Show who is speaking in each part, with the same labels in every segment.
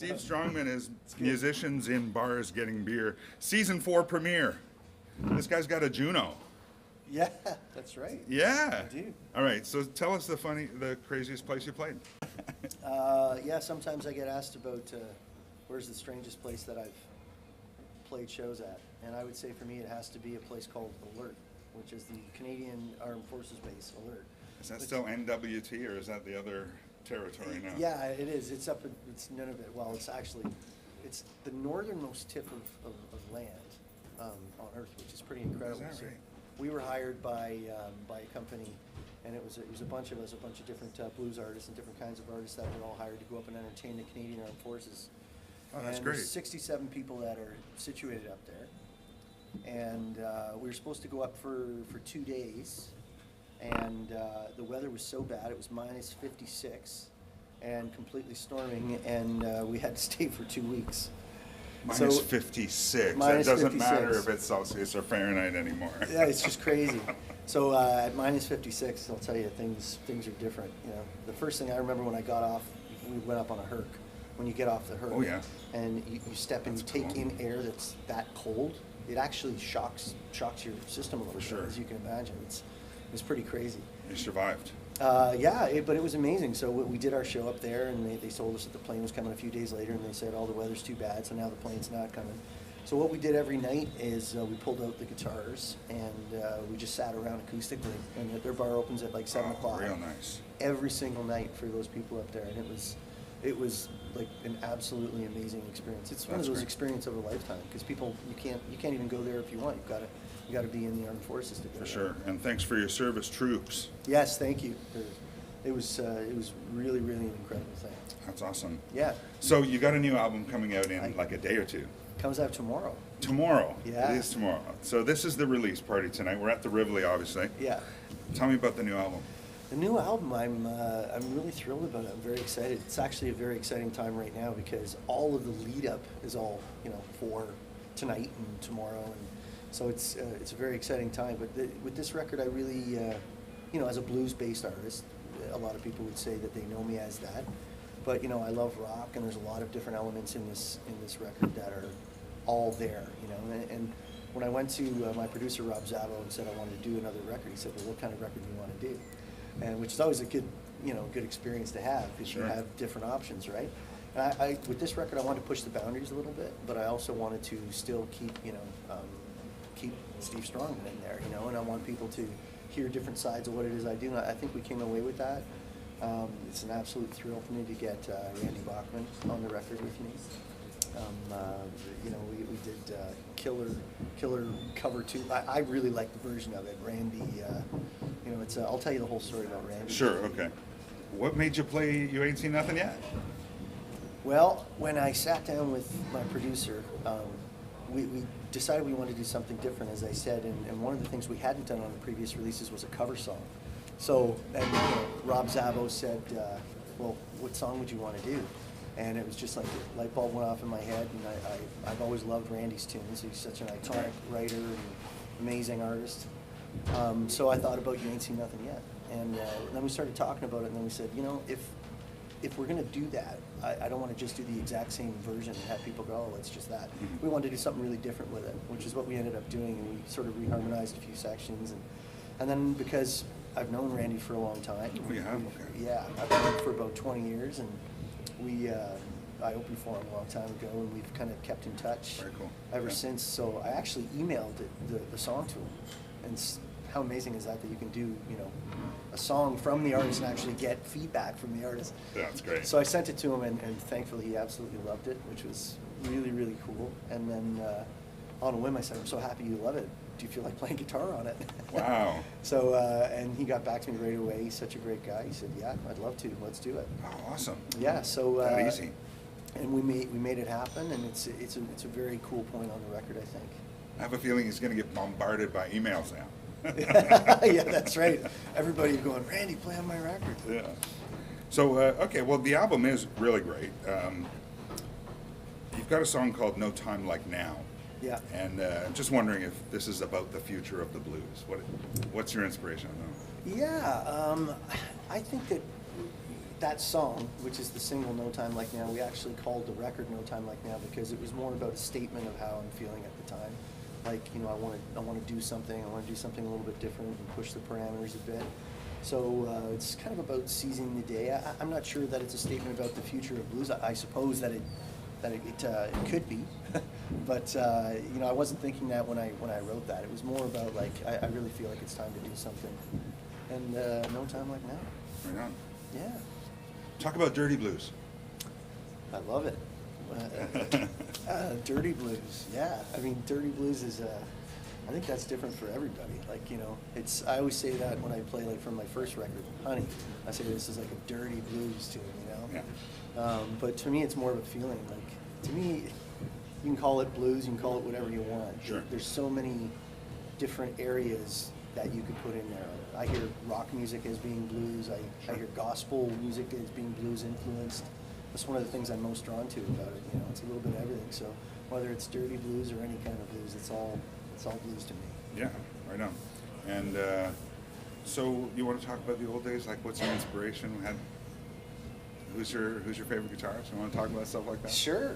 Speaker 1: Steve Strongman is Musicians in Bars Getting Beer, Season 4 premiere. This guy's got a Juno.
Speaker 2: Yeah, that's right.
Speaker 1: Yeah.
Speaker 2: I do.
Speaker 1: All right, so tell us the craziest place you played.
Speaker 2: Yeah, sometimes I get asked about where's the strangest place that I've played shows at. And I would say for me it has to be a place called Alert, which is the Canadian Armed Forces Base, Alert.
Speaker 1: Is that still NWT or is that the other territory now?
Speaker 2: Yeah, it is. It's up. It's Nunavut. Well, it's the northernmost tip of land on Earth, which is pretty incredible.
Speaker 1: Is that right?
Speaker 2: We were hired by a company, and it was a bunch of us, a bunch of different blues artists and different kinds of artists that were all hired to go up and entertain the Canadian Armed Forces.
Speaker 1: Oh, that's
Speaker 2: and
Speaker 1: great.
Speaker 2: There's 67 people that are situated up there, and we were supposed to go up for 2 days. And the weather was so bad, it was minus 56 and completely storming, and we had to stay for 2 weeks.
Speaker 1: Minus 56.
Speaker 2: Minus
Speaker 1: It doesn't
Speaker 2: 56.
Speaker 1: matter if it's Celsius or Fahrenheit anymore.
Speaker 2: Yeah, it's just crazy. So at minus 56, I'll tell you, things are different. You know, the first thing I remember when I got off, we went up on a Herc. When you get off the Herc,
Speaker 1: Oh, yeah.
Speaker 2: and you step and you take
Speaker 1: cool.
Speaker 2: in air that's that cold, it actually shocks your system a little bit,
Speaker 1: sure.
Speaker 2: as you can imagine. It's pretty crazy.
Speaker 1: You survived.
Speaker 2: Yeah, but it was amazing. So we did our show up there, and they told us that the plane was coming a few days later, and they said, oh, the weather's too bad, so now the plane's not coming. So what we did every night is we pulled out the guitars, and we just sat around acoustically, and their bar opens at like 7 o'clock.
Speaker 1: Real nice.
Speaker 2: Every single night for those people up there, and it was like an absolutely amazing experience. It's one
Speaker 1: That's
Speaker 2: of those
Speaker 1: great.
Speaker 2: experiences of a lifetime, because you can't even go there if you want. You got to be in the armed forces to go
Speaker 1: For
Speaker 2: there.
Speaker 1: sure. And thanks for your service, troops.
Speaker 2: Yes, thank you. It was really, really an incredible thing.
Speaker 1: That's awesome.
Speaker 2: Yeah,
Speaker 1: So you got a new album coming out in like a day or two.
Speaker 2: comes out tomorrow.
Speaker 1: Tomorrow.
Speaker 2: Yeah.
Speaker 1: It is tomorrow. So this is the release party tonight. We're at the Rivoli, obviously.
Speaker 2: Yeah,
Speaker 1: Tell me about the new album.
Speaker 2: the new album. I'm really thrilled about it. I'm very excited. It's actually a very exciting time right now because all of the lead up is all for tonight and tomorrow, and so it's a very exciting time. But with this record, I really as a blues based artist, a lot of people would say that they know me as that. But I love rock, and there's a lot of different elements in this record that are all there. And when I went to my producer Rob Zabo and said I wanted to do another record, he said, "Well, what kind of record do you want to do?" And which is always a good experience to have because
Speaker 1: Sure.
Speaker 2: you have different options, right? And I with this record, I wanted to push the boundaries a little bit, but I also wanted to still keep keep Steve Strongman in there, and I want people to hear different sides of what it is I do. And I think we came away with that. It's an absolute thrill for me to get Randy Bachman on the record with me. We did Killer Cover 2. I really like the version of it. Randy, it's I'll tell you the whole story about Randy.
Speaker 1: Sure, okay. What made you play You Ain't Seen Nothing Yet?
Speaker 2: Well, when I sat down with my producer, we decided we wanted to do something different, as I said, and one of the things we hadn't done on the previous releases was a cover song. So, and Rob Zabo said, well, what song would you want to do? And it was just like a light bulb went off in my head, and I've always loved Randy's tunes. He's such an iconic writer and amazing artist. So I thought about You Ain't Seen Nothing Yet. And then we started talking about it, and then we said, if we're going to do that, I don't want to just do the exact same version and have people go, oh, it's just that. We wanted to do something really different with it, which is what we ended up doing, and we sort of reharmonized a few sections. And then because I've known Randy for a long time.
Speaker 1: Oh, you have? Okay.
Speaker 2: Yeah, I've known him for about 20 years, and I opened for him a long time ago, and we've kind of kept in touch
Speaker 1: Very cool.
Speaker 2: ever
Speaker 1: Yeah.
Speaker 2: since. So I actually emailed the song to him, and how amazing is that you can do a song from the artist and actually get feedback from the artist.
Speaker 1: That's great.
Speaker 2: So I sent it to him, and thankfully he absolutely loved it, which was really, really cool. And then on a whim, I said, I'm so happy you love it. Do you feel like playing guitar on it?
Speaker 1: Wow.
Speaker 2: So, and he got back to me right away. He's such a great guy. He said, yeah, I'd love to. Let's do it.
Speaker 1: Oh, awesome.
Speaker 2: Yeah, so.
Speaker 1: That easy.
Speaker 2: And we made it happen, and it's a very cool point on the record, I think.
Speaker 1: I have a feeling he's going to get bombarded by emails now.
Speaker 2: Yeah, that's right. Everybody going, Randy, play on my record.
Speaker 1: Yeah. So, okay, well, the album is really great. You've got a song called No Time Like Now.
Speaker 2: Yeah.
Speaker 1: And I'm just wondering if this is about the future of the blues. What's your inspiration on that?
Speaker 2: Yeah, I think that that song, which is the single No Time Like Now, we actually called the record No Time Like Now because it was more about a statement of how I'm feeling at the time. Like, you know, I want to do something, I want to do something a little bit different and push the parameters a bit. So it's kind of about seizing the day. I'm not sure that it's a statement about the future of blues. I suppose that it could be, but you know, I wasn't thinking that when I wrote that. It was more about like I really feel like it's time to do something, and No Time Like Now.
Speaker 1: Right on.
Speaker 2: Yeah,
Speaker 1: Talk about dirty blues.
Speaker 2: I love it. Dirty blues, yeah. I mean, dirty blues is. I think that's different for everybody. Like, you know, it's. I always say that when I play like from my first record, Honey. I say this is like a dirty blues tune, you know.
Speaker 1: Yeah.
Speaker 2: But to me, it's more of a feeling. Like, to me, you can call it blues, you can call it whatever you want.
Speaker 1: Sure.
Speaker 2: There's so many different areas that you could put in there. I hear rock music as being blues. I hear gospel music as being blues influenced. That's one of the things I'm most drawn to about it. You know, it's a little bit of everything. So whether it's dirty blues or any kind of blues, it's all blues to me.
Speaker 1: Yeah, right on. And so you want to talk about the old days? Like, what's your inspiration? Who's your favorite guitarist? You want to talk about stuff like that?
Speaker 2: Sure.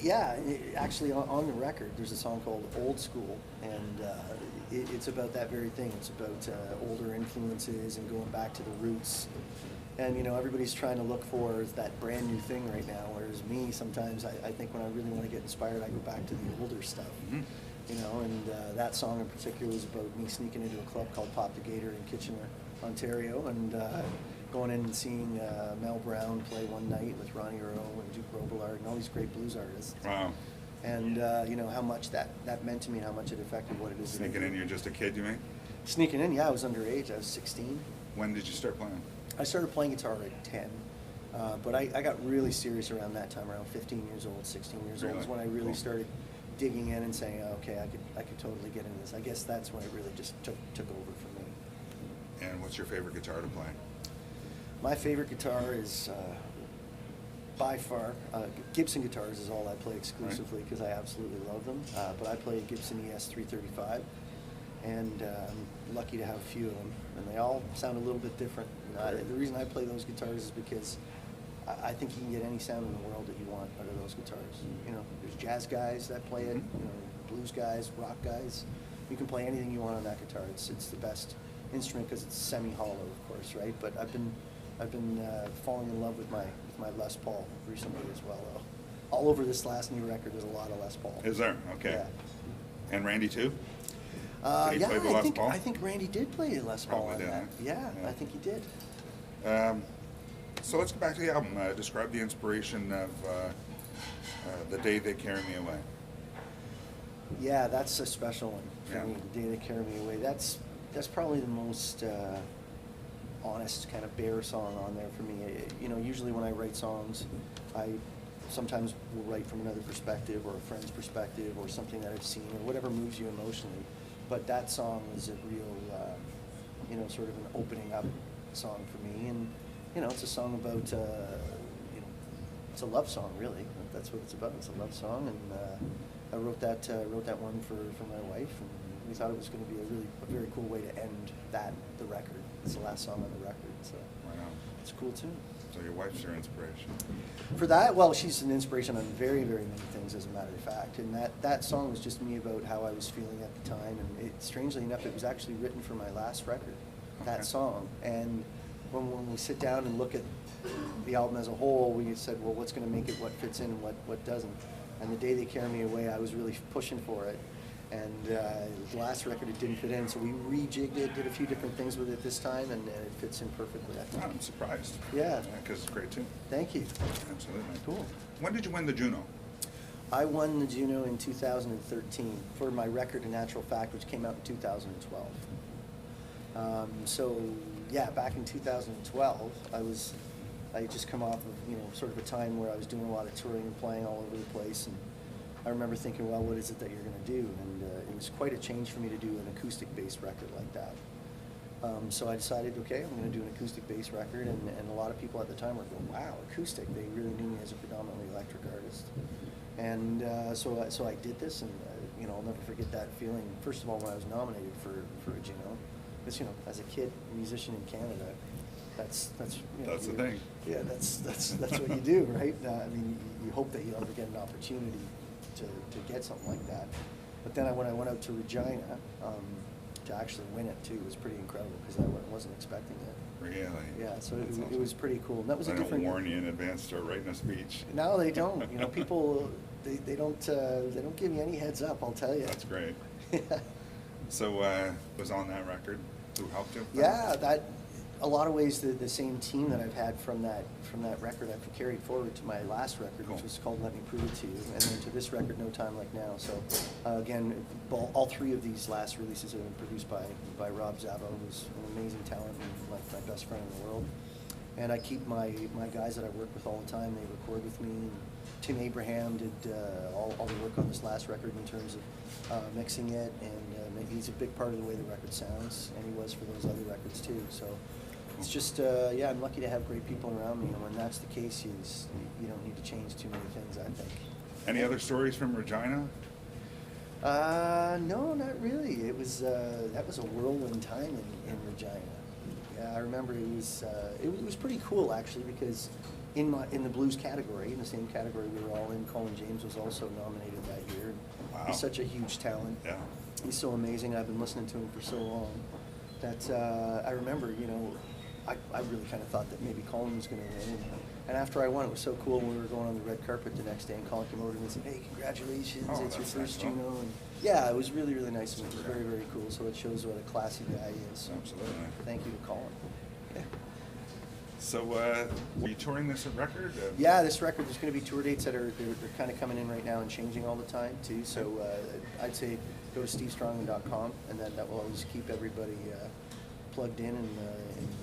Speaker 2: Yeah, actually, on the record, there's a song called "Old School," and it's about that very thing. It's about older influences and going back to the roots. And you know, everybody's trying to look for that brand new thing right now. Whereas me, sometimes I think when I really want to get inspired, I go back to the older stuff.
Speaker 1: Mm-hmm.
Speaker 2: You know, and that song in particular is about me sneaking into a club called Pop the Gator in Kitchener, Ontario, and going in and seeing Mel Brown play one night with Ronnie Earl and Duke Robillard and all these great blues artists.
Speaker 1: Wow.
Speaker 2: And you know how much that meant to me, how much it affected what it is.
Speaker 1: Sneaking in, you're just a kid, you mean?
Speaker 2: Sneaking in, yeah, I was underage. I was 16.
Speaker 1: When did you start playing?
Speaker 2: I started playing guitar at 10, but I got really serious around that time, around 15 years old, 16 years old, is when I really
Speaker 1: Cool.
Speaker 2: started digging in and saying, oh, okay, I could totally get into this. I guess that's when it really just took over for me.
Speaker 1: And what's your favorite guitar to play?
Speaker 2: My favorite guitar is by far Gibson guitars is all I play exclusively because I absolutely love them. But I play a Gibson ES 335, and I'm lucky to have a few of them, and they all sound a little bit different. The reason I play those guitars is because I think you can get any sound in the world that you want out of those guitars. You know, there's jazz guys that play it, you know, blues guys, rock guys. You can play anything you want on that guitar. It's the best instrument because it's semi-hollow, of course, right? But I've been falling in love with my Les Paul recently as well. All over this last new record, there's a lot of Les Paul.
Speaker 1: Is there? Okay.
Speaker 2: Yeah.
Speaker 1: And Randy too?
Speaker 2: Yeah,
Speaker 1: Did he play the Les Paul?
Speaker 2: I think Randy did play Les Paul
Speaker 1: Probably
Speaker 2: on
Speaker 1: did,
Speaker 2: that.
Speaker 1: huh?
Speaker 2: Yeah,
Speaker 1: Yeah.
Speaker 2: I think he did.
Speaker 1: So let's go back to the album. Describe the inspiration of The Day They Carry Me Away.
Speaker 2: Yeah, that's a special one for
Speaker 1: Yeah.
Speaker 2: me. The Day They Carry Me Away. That's probably the most honest kind of bare song on there for me. You know, usually when I write songs, I sometimes will write from another perspective or a friend's perspective or something that I've seen or whatever moves you emotionally. But that song is a real, you know, sort of an opening up song for me. And you know, it's a song about, you know, it's a love song really. That's what it's about. It's a love song, and I wrote that one for my wife, and we thought it was going to be a very cool way to end the record. It's the last song on the record, so
Speaker 1: Right on.
Speaker 2: it's a cool tune.
Speaker 1: So your wife's your inspiration.
Speaker 2: For that, well, she's an inspiration on very, very many things, as a matter of fact. And that song was just me about how I was feeling at the time. And strangely enough, it was actually written for my last record,
Speaker 1: Okay.
Speaker 2: that song. And when we sit down and look at the album as a whole, we said, well, what's going to make it, what fits in and what doesn't. And The Day They Carry Me Away, I was really pushing for it. And the last record, it didn't fit in, so we rejigged it, did a few different things with it this time, and it fits in perfectly, I think.
Speaker 1: I'm surprised.
Speaker 2: Yeah.
Speaker 1: Because it's great too.
Speaker 2: Thank you.
Speaker 1: Absolutely.
Speaker 2: Cool.
Speaker 1: When did you win the Juno?
Speaker 2: I won the Juno in 2013 for my record, A Natural Fact, which came out in 2012. So, yeah, back in 2012, I had just come off of, you know, sort of a time where I was doing a lot of touring and playing all over the place, and I remember thinking, well, what is it that you're going to do? And it was quite a change for me to do an acoustic-based record like that. So I decided, okay, I'm going to do an acoustic-based record, and a lot of people at the time were going, wow, acoustic. They really knew me as a predominantly electric artist. And so I did this, and you know, I'll never forget that feeling. First of all, when I was nominated for a Juno, because you know, as a kid, musician in Canada, That's
Speaker 1: That's the
Speaker 2: you're-
Speaker 1: thing.
Speaker 2: Yeah, that's what you do, right? I mean, you hope that you'll ever get an opportunity to get something like that. But then when I went out to Regina to actually win it too, was pretty incredible because I wasn't expecting it.
Speaker 1: Really?
Speaker 2: Yeah, so
Speaker 1: That's
Speaker 2: it
Speaker 1: awesome.
Speaker 2: was pretty cool. And that was
Speaker 1: They
Speaker 2: a
Speaker 1: don't
Speaker 2: different.
Speaker 1: warn you in advance, start writing a speech.
Speaker 2: No, they don't. You know, people they don't give you any heads up. I'll tell you.
Speaker 1: That's great.
Speaker 2: Yeah.
Speaker 1: So was on that record. Who helped you?
Speaker 2: Yeah, that a lot of ways the same team that I've had from that record I've carried forward to my last record,
Speaker 1: Cool.
Speaker 2: which was called Let Me Prove It to You, and then to this record, No Time Like Now. So again, all three of these last releases have been produced by Rob Zabo, who's an amazing talent and like my best friend in the world. And I keep my guys that I work with all the time. They record with me. And Tim Abraham did all the work on this last record in terms of mixing it, and he's a big part of the way the record sounds, and he was for those other records too. So it's just, yeah, I'm lucky to have great people around me, and when that's the case, you don't need to change too many things, I think.
Speaker 1: Any other stories from Regina?
Speaker 2: No, not really. It was that was a whirlwind time in Regina. Yeah, I remember it was pretty cool actually, because in the blues category, in the same category we were all in, Colin James was also nominated that year.
Speaker 1: Wow.
Speaker 2: He's such a huge talent.
Speaker 1: Yeah.
Speaker 2: He's so amazing. I've been listening to him for so long that I remember, I really kind of thought that maybe Colin was going to win. And after I won, it was so cool when we were going on the red carpet the next day, and Colin came over to me and said, "Hey, congratulations,
Speaker 1: Oh,
Speaker 2: it's your
Speaker 1: that's
Speaker 2: first
Speaker 1: nice, huh?
Speaker 2: Juno." And yeah, it was really, really nice, and it was very, very cool. So it shows what a classy guy he is. So
Speaker 1: Absolutely.
Speaker 2: thank you to Colin. Yeah.
Speaker 1: So were you touring this record?
Speaker 2: Yeah, this record, there's going to be tour dates that they're kind of coming in right now and changing all the time too. So I'd say go to stevestrongman.com, and then that will always keep everybody plugged in and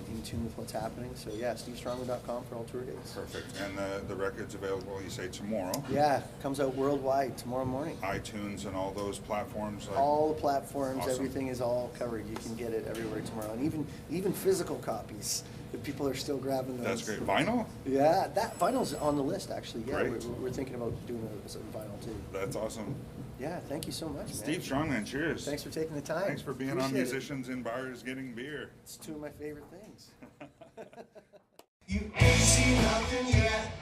Speaker 2: in tune with what's happening. So yeah, stevestrongman.com for all tour dates.
Speaker 1: Perfect. And the record's available, you say, tomorrow?
Speaker 2: Yeah, comes out worldwide tomorrow morning.
Speaker 1: iTunes and all those platforms?
Speaker 2: All the platforms,
Speaker 1: Awesome.
Speaker 2: everything is all covered. You can get it everywhere tomorrow, and even physical copies. If people are still grabbing those.
Speaker 1: That's great. Vinyl?
Speaker 2: Yeah, that vinyl's on the list actually. Yeah,
Speaker 1: Great.
Speaker 2: we're thinking about doing some vinyl too.
Speaker 1: That's awesome.
Speaker 2: Yeah, thank you so much, man.
Speaker 1: Steve Strongman, cheers.
Speaker 2: Thanks for taking the time.
Speaker 1: Thanks for being on
Speaker 2: Appreciate it.
Speaker 1: Musicians in Bars Getting Beer.
Speaker 2: It's two of my favorite things.
Speaker 3: You ain't seen nothing yet.